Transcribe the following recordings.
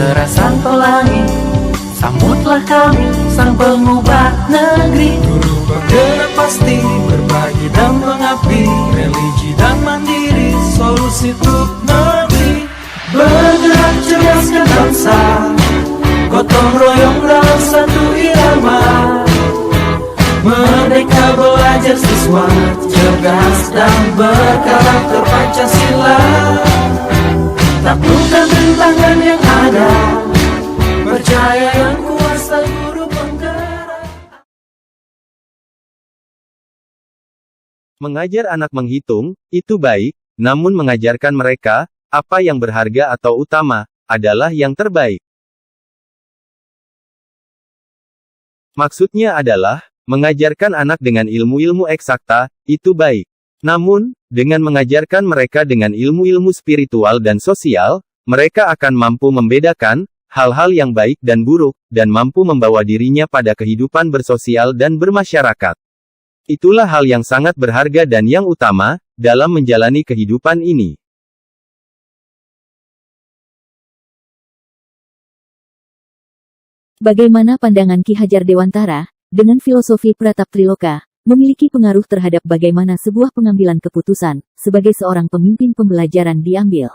kekerasan pelangi. Sambutlah kami, sang pengubah negeri. Guru bergerak pasti, berbagi dan mengabdi. Religi dan mandiri, solusi untuk negeri. Bergerak cerdaskan bangsa, gotong royong dalam satu irama. Merdeka belajar siswa, cerdas dan berkarakter Pancasila. Taklukkan rintangan yang ada, percaya yang kuasa guru penggerak. Mengajar anak menghitung, itu baik, namun mengajarkan mereka, apa yang berharga atau utama, adalah yang terbaik. Maksudnya adalah, mengajarkan anak dengan ilmu-ilmu eksakta, itu baik. Namun, dengan mengajarkan mereka dengan ilmu-ilmu spiritual dan sosial, mereka akan mampu membedakan hal-hal yang baik dan buruk, dan mampu membawa dirinya pada kehidupan bersosial dan bermasyarakat. Itulah hal yang sangat berharga dan yang utama, dalam menjalani kehidupan ini. Bagaimana pandangan Ki Hajar Dewantara, dengan filosofi Prataptriloka, memiliki pengaruh terhadap bagaimana sebuah pengambilan keputusan, sebagai seorang pemimpin pembelajaran diambil?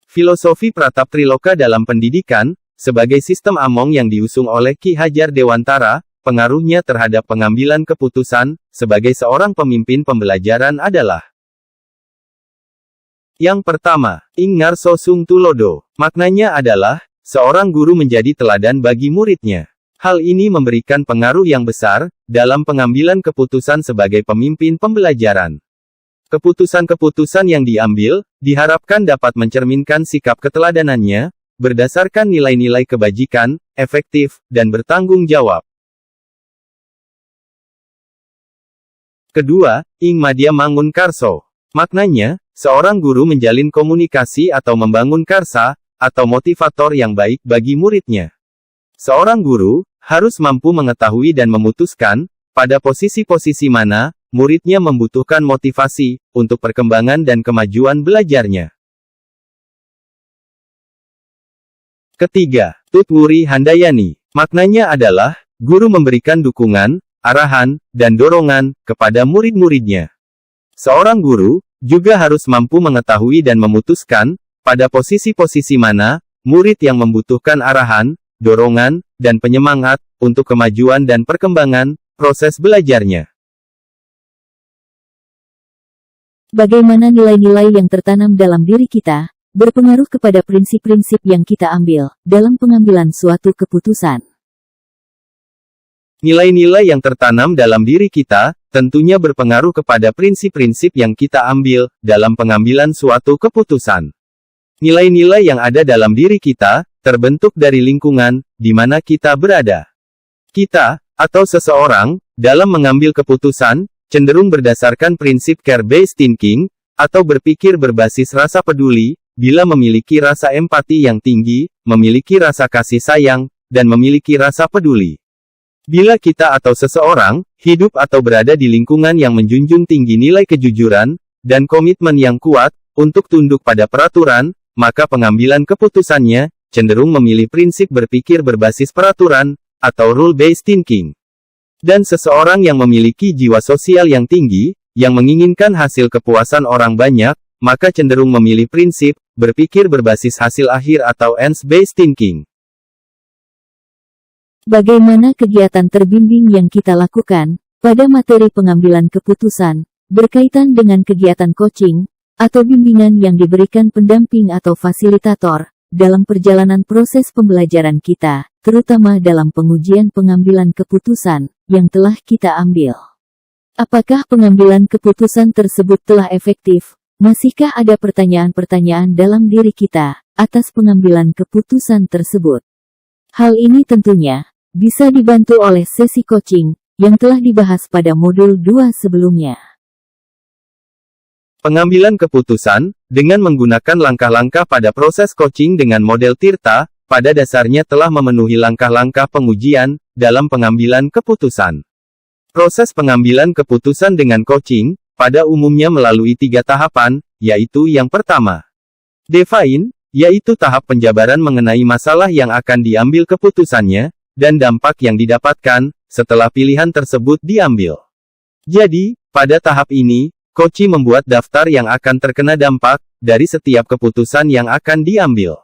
Filosofi Prataptriloka dalam pendidikan, sebagai sistem among yang diusung oleh Ki Hajar Dewantara, pengaruhnya terhadap pengambilan keputusan, sebagai seorang pemimpin pembelajaran adalah: yang pertama, Ing Ngarso Sung Tulodo. Maknanya adalah, seorang guru menjadi teladan bagi muridnya. Hal ini memberikan pengaruh yang besar, dalam pengambilan keputusan sebagai pemimpin pembelajaran. Keputusan-keputusan yang diambil, diharapkan dapat mencerminkan sikap keteladanannya, berdasarkan nilai-nilai kebajikan, efektif, dan bertanggung jawab. Kedua, Ing Madya Mangun Karso. Maknanya, seorang guru menjalin komunikasi atau membangun karsa, atau motivator yang baik bagi muridnya. Seorang guru harus mampu mengetahui dan memutuskan pada posisi-posisi mana muridnya membutuhkan motivasi untuk perkembangan dan kemajuan belajarnya. Ketiga, Tutwuri Handayani. Maknanya adalah guru memberikan dukungan, arahan, dan dorongan kepada murid-muridnya. Seorang guru juga harus mampu mengetahui dan memutuskan pada posisi-posisi mana murid yang membutuhkan arahan, dorongan, dan penyemangat untuk kemajuan dan perkembangan proses belajarnya. Bagaimana nilai-nilai yang tertanam dalam diri kita berpengaruh kepada prinsip-prinsip yang kita ambil dalam pengambilan suatu keputusan? Nilai-nilai yang tertanam dalam diri kita tentunya berpengaruh kepada prinsip-prinsip yang kita ambil dalam pengambilan suatu keputusan. Nilai-nilai yang ada dalam diri kita terbentuk dari lingkungan di mana kita berada. Kita, atau seseorang, dalam mengambil keputusan, cenderung berdasarkan prinsip care-based thinking, atau berpikir berbasis rasa peduli, bila memiliki rasa empati yang tinggi, memiliki rasa kasih sayang, dan memiliki rasa peduli. Bila kita atau seseorang, hidup atau berada di lingkungan yang menjunjung tinggi nilai kejujuran, dan komitmen yang kuat, untuk tunduk pada peraturan, maka pengambilan keputusannya, cenderung memilih prinsip berpikir berbasis peraturan, atau rule-based thinking. Dan seseorang yang memiliki jiwa sosial yang tinggi, yang menginginkan hasil kepuasan orang banyak, maka cenderung memilih prinsip berpikir berbasis hasil akhir atau ends-based thinking. Bagaimana kegiatan terbimbing yang kita lakukan pada materi pengambilan keputusan berkaitan dengan kegiatan coaching atau bimbingan yang diberikan pendamping atau fasilitator dalam perjalanan proses pembelajaran kita, terutama dalam pengujian pengambilan keputusan yang telah kita ambil? Apakah pengambilan keputusan tersebut telah efektif? Masihkah ada pertanyaan-pertanyaan dalam diri kita atas pengambilan keputusan tersebut? Hal ini tentunya bisa dibantu oleh sesi coaching yang telah dibahas pada modul 2 sebelumnya. Pengambilan keputusan, dengan menggunakan langkah-langkah pada proses coaching dengan model Tirta, pada dasarnya telah memenuhi langkah-langkah pengujian, dalam pengambilan keputusan. Proses pengambilan keputusan dengan coaching, pada umumnya melalui 3 tahapan, yaitu yang pertama, define, yaitu tahap penjabaran mengenai masalah yang akan diambil keputusannya, dan dampak yang didapatkan, setelah pilihan tersebut diambil. Jadi, pada tahap ini, Koci membuat daftar yang akan terkena dampak, dari setiap keputusan yang akan diambil.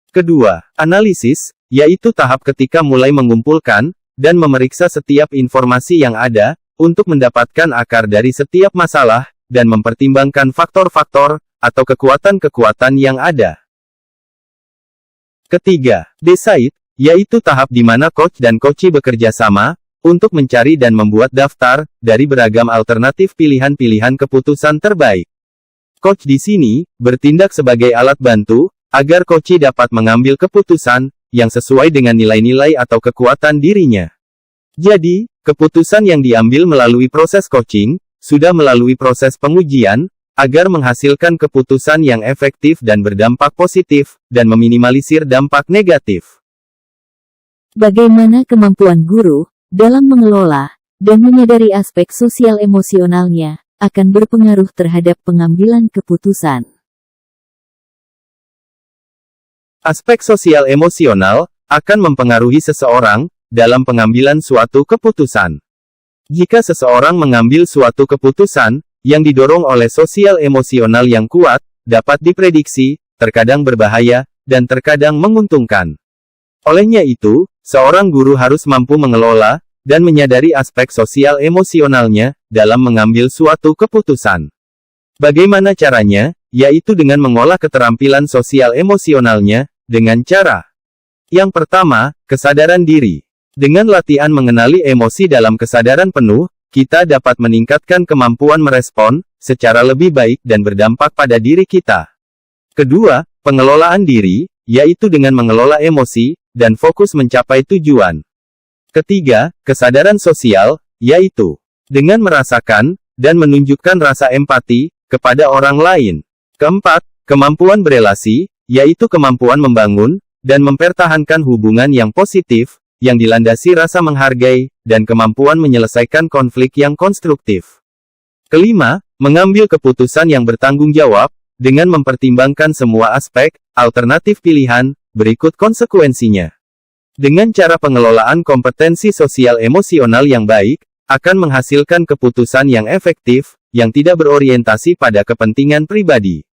Kedua, analisis, yaitu tahap ketika mulai mengumpulkan, dan memeriksa setiap informasi yang ada, untuk mendapatkan akar dari setiap masalah, dan mempertimbangkan faktor-faktor, atau kekuatan-kekuatan yang ada. Ketiga, decide, yaitu tahap di mana coach dan Koci bekerja sama, untuk mencari dan membuat daftar, dari beragam alternatif pilihan-pilihan keputusan terbaik. Coach di sini, bertindak sebagai alat bantu, agar Koci dapat mengambil keputusan, yang sesuai dengan nilai-nilai atau kekuatan dirinya. Jadi, keputusan yang diambil melalui proses coaching, sudah melalui proses pengujian, agar menghasilkan keputusan yang efektif dan berdampak positif, dan meminimalisir dampak negatif. Bagaimana kemampuan guru dalam mengelola dan menyadari aspek sosial emosionalnya akan berpengaruh terhadap pengambilan keputusan. Aspek sosial emosional akan mempengaruhi seseorang dalam pengambilan suatu keputusan. Jika seseorang mengambil suatu keputusan yang didorong oleh sosial emosional yang kuat, dapat diprediksi, terkadang berbahaya, dan terkadang menguntungkan. Olehnya itu, seorang guru harus mampu mengelola dan menyadari aspek sosial emosionalnya dalam mengambil suatu keputusan. Bagaimana caranya? Yaitu dengan mengolah keterampilan sosial emosionalnya dengan cara yang pertama, kesadaran diri. Dengan latihan mengenali emosi dalam kesadaran penuh, kita dapat meningkatkan kemampuan merespon secara lebih baik dan berdampak pada diri kita. Kedua, pengelolaan diri, yaitu dengan mengelola emosi dan fokus mencapai tujuan. Ketiga, kesadaran sosial, yaitu dengan merasakan dan menunjukkan rasa empati kepada orang lain. Keempat, kemampuan berelasi, yaitu kemampuan membangun dan mempertahankan hubungan yang positif, yang dilandasi rasa menghargai, dan kemampuan menyelesaikan konflik yang konstruktif. Kelima, mengambil keputusan yang bertanggung jawab, dengan mempertimbangkan semua aspek, alternatif pilihan, berikut konsekuensinya. Dengan cara pengelolaan kompetensi sosial emosional yang baik, akan menghasilkan keputusan yang efektif, yang tidak berorientasi pada kepentingan pribadi.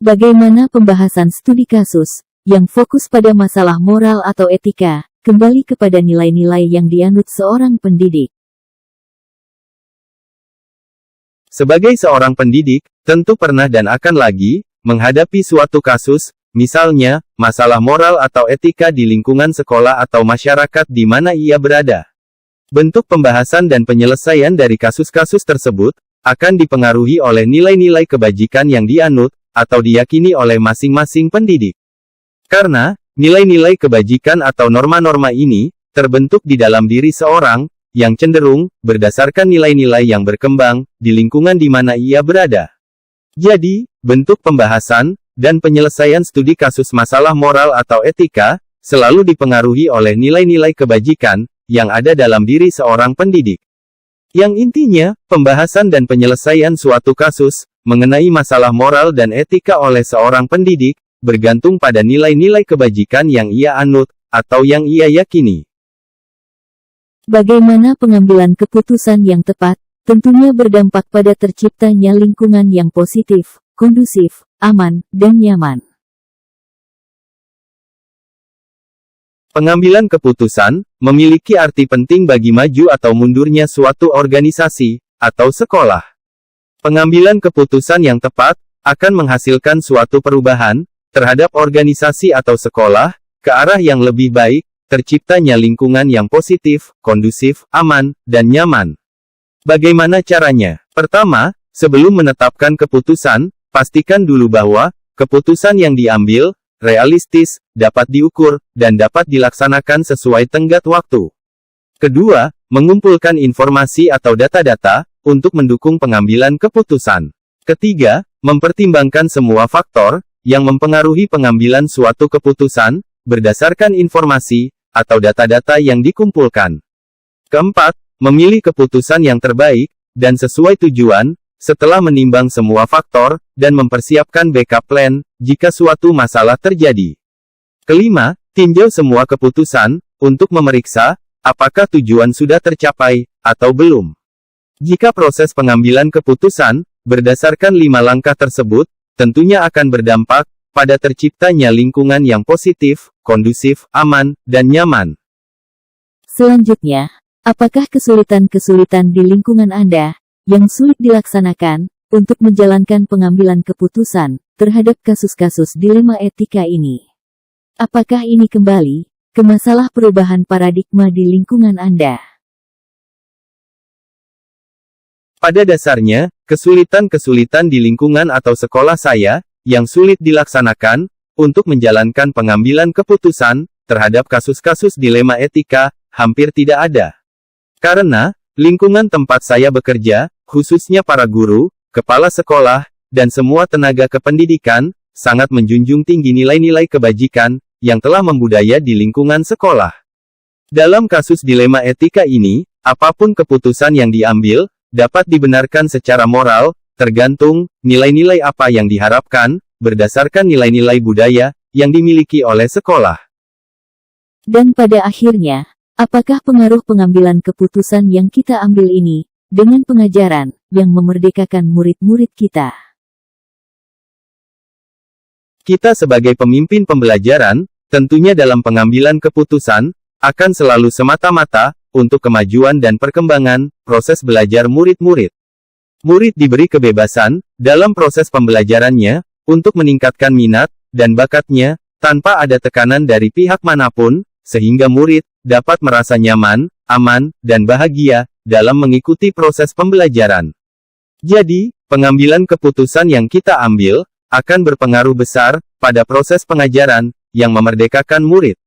Bagaimana pembahasan studi kasus yang fokus pada masalah moral atau etika, kembali kepada nilai-nilai yang dianut seorang pendidik. Sebagai seorang pendidik, tentu pernah dan akan lagi menghadapi suatu kasus, misalnya masalah moral atau etika di lingkungan sekolah atau masyarakat di mana ia berada. Bentuk pembahasan dan penyelesaian dari kasus-kasus tersebut akan dipengaruhi oleh nilai-nilai kebajikan yang dianut atau diyakini oleh masing-masing pendidik. Karena, nilai-nilai kebajikan atau norma-norma ini, terbentuk di dalam diri seorang, yang cenderung, berdasarkan nilai-nilai yang berkembang, di lingkungan di mana ia berada. Jadi, bentuk pembahasan, dan penyelesaian studi kasus masalah moral atau etika, selalu dipengaruhi oleh nilai-nilai kebajikan, yang ada dalam diri seorang pendidik. Yang intinya, pembahasan dan penyelesaian suatu kasus, mengenai masalah moral dan etika oleh seorang pendidik, bergantung pada nilai-nilai kebajikan yang ia anut, atau yang ia yakini. Bagaimana pengambilan keputusan yang tepat, tentunya berdampak pada terciptanya lingkungan yang positif, kondusif, aman, dan nyaman. Pengambilan keputusan, memiliki arti penting bagi maju atau mundurnya suatu organisasi, atau sekolah. Pengambilan keputusan yang tepat, akan menghasilkan suatu perubahan, terhadap organisasi atau sekolah, ke arah yang lebih baik, terciptanya lingkungan yang positif, kondusif, aman, dan nyaman. Bagaimana caranya? Pertama, sebelum menetapkan keputusan, pastikan dulu bahwa, keputusan yang diambil, realistis, dapat diukur, dan dapat dilaksanakan sesuai tenggat waktu. Kedua, mengumpulkan informasi atau data-data, untuk mendukung pengambilan keputusan. Ketiga, mempertimbangkan semua faktor, yang mempengaruhi pengambilan suatu keputusan, berdasarkan informasi, atau data-data yang dikumpulkan. Keempat, memilih keputusan yang terbaik, dan sesuai tujuan, setelah menimbang semua faktor, dan mempersiapkan backup plan, jika suatu masalah terjadi. Kelima, tinjau semua keputusan, untuk memeriksa, apakah tujuan sudah tercapai, atau belum. Jika proses pengambilan keputusan, berdasarkan 5 langkah tersebut, tentunya akan berdampak, pada terciptanya lingkungan yang positif, kondusif, aman, dan nyaman. Selanjutnya, apakah kesulitan-kesulitan di lingkungan Anda, yang sulit dilaksanakan, untuk menjalankan pengambilan keputusan, terhadap kasus-kasus dilema etika ini? Apakah ini kembali ke masalah perubahan paradigma di lingkungan Anda? Pada dasarnya, kesulitan-kesulitan di lingkungan atau sekolah saya, yang sulit dilaksanakan, untuk menjalankan pengambilan keputusan, terhadap kasus-kasus dilema etika, hampir tidak ada. Karena, lingkungan tempat saya bekerja, khususnya para guru, kepala sekolah, dan semua tenaga kependidikan, sangat menjunjung tinggi nilai-nilai kebajikan, yang telah membudaya di lingkungan sekolah. Dalam kasus dilema etika ini, apapun keputusan yang diambil, dapat dibenarkan secara moral, tergantung, nilai-nilai apa yang diharapkan, berdasarkan nilai-nilai budaya, yang dimiliki oleh sekolah. Dan pada akhirnya, apakah pengaruh pengambilan keputusan yang kita ambil ini, dengan pengajaran, yang memerdekakan murid-murid kita? Kita sebagai pemimpin pembelajaran, tentunya dalam pengambilan keputusan, akan selalu semata-mata, untuk kemajuan dan perkembangan, proses belajar murid-murid. Murid diberi kebebasan, dalam proses pembelajarannya, untuk meningkatkan minat, dan bakatnya, tanpa ada tekanan dari pihak manapun, sehingga murid, dapat merasa nyaman, aman, dan bahagia, dalam mengikuti proses pembelajaran. Jadi, pengambilan keputusan yang kita ambil, akan berpengaruh besar, pada proses pengajaran, yang memerdekakan murid.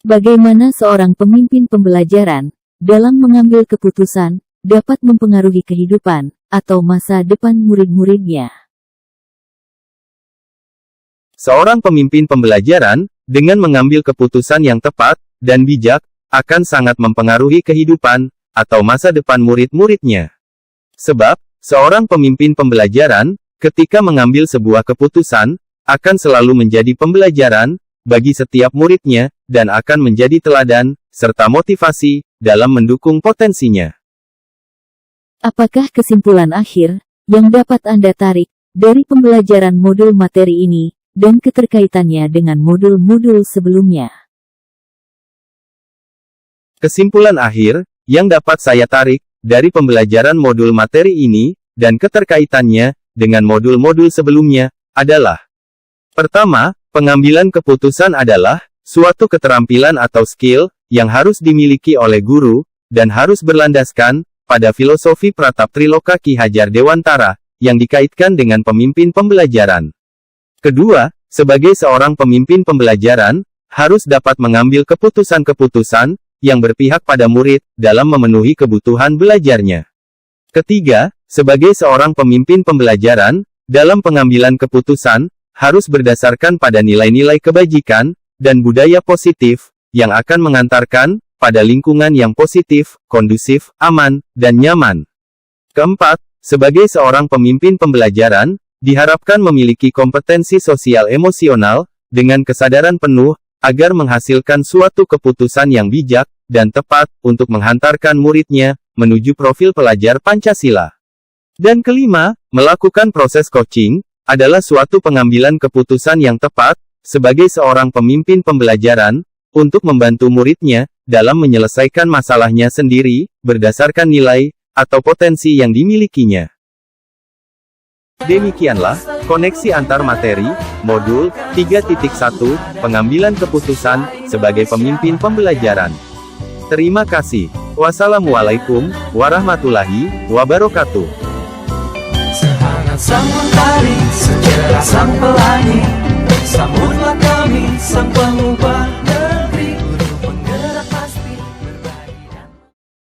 Bagaimana seorang pemimpin pembelajaran, dalam mengambil keputusan, dapat mempengaruhi kehidupan, atau masa depan murid-muridnya? Seorang pemimpin pembelajaran, dengan mengambil keputusan yang tepat, dan bijak, akan sangat mempengaruhi kehidupan, atau masa depan murid-muridnya. Sebab, seorang pemimpin pembelajaran, ketika mengambil sebuah keputusan, akan selalu menjadi pembelajaran, bagi setiap muridnya, dan akan menjadi teladan, serta motivasi, dalam mendukung potensinya. Apakah kesimpulan akhir, yang dapat Anda tarik, dari pembelajaran modul materi ini, dan keterkaitannya dengan modul-modul sebelumnya? Kesimpulan akhir, yang dapat saya tarik, dari pembelajaran modul materi ini, dan keterkaitannya, dengan modul-modul sebelumnya, adalah: pertama, pengambilan keputusan adalah suatu keterampilan atau skill, yang harus dimiliki oleh guru, dan harus berlandaskan pada filosofi Pratap Triloka Ki Hajar Dewantara, yang dikaitkan dengan pemimpin pembelajaran. Kedua, sebagai seorang pemimpin pembelajaran, harus dapat mengambil keputusan-keputusan, yang berpihak pada murid, dalam memenuhi kebutuhan belajarnya. Ketiga, sebagai seorang pemimpin pembelajaran, dalam pengambilan keputusan, harus berdasarkan pada nilai-nilai kebajikan, dan budaya positif, yang akan mengantarkan, pada lingkungan yang positif, kondusif, aman, dan nyaman. Keempat, sebagai seorang pemimpin pembelajaran, diharapkan memiliki kompetensi sosial emosional, dengan kesadaran penuh, agar menghasilkan suatu keputusan yang bijak, dan tepat, untuk menghantarkan muridnya, menuju profil pelajar Pancasila. Dan kelima, melakukan proses coaching, adalah suatu pengambilan keputusan yang tepat, sebagai seorang pemimpin pembelajaran, untuk membantu muridnya, dalam menyelesaikan masalahnya sendiri, berdasarkan nilai, atau potensi yang dimilikinya. Demikianlah, koneksi antar materi, modul 3.1, pengambilan keputusan, sebagai pemimpin pembelajaran. Terima kasih. Wassalamualaikum, warahmatullahi wabarakatuh. Sehangat sang mentari, secerah sang pelangi, sambutlah kami sang pengubah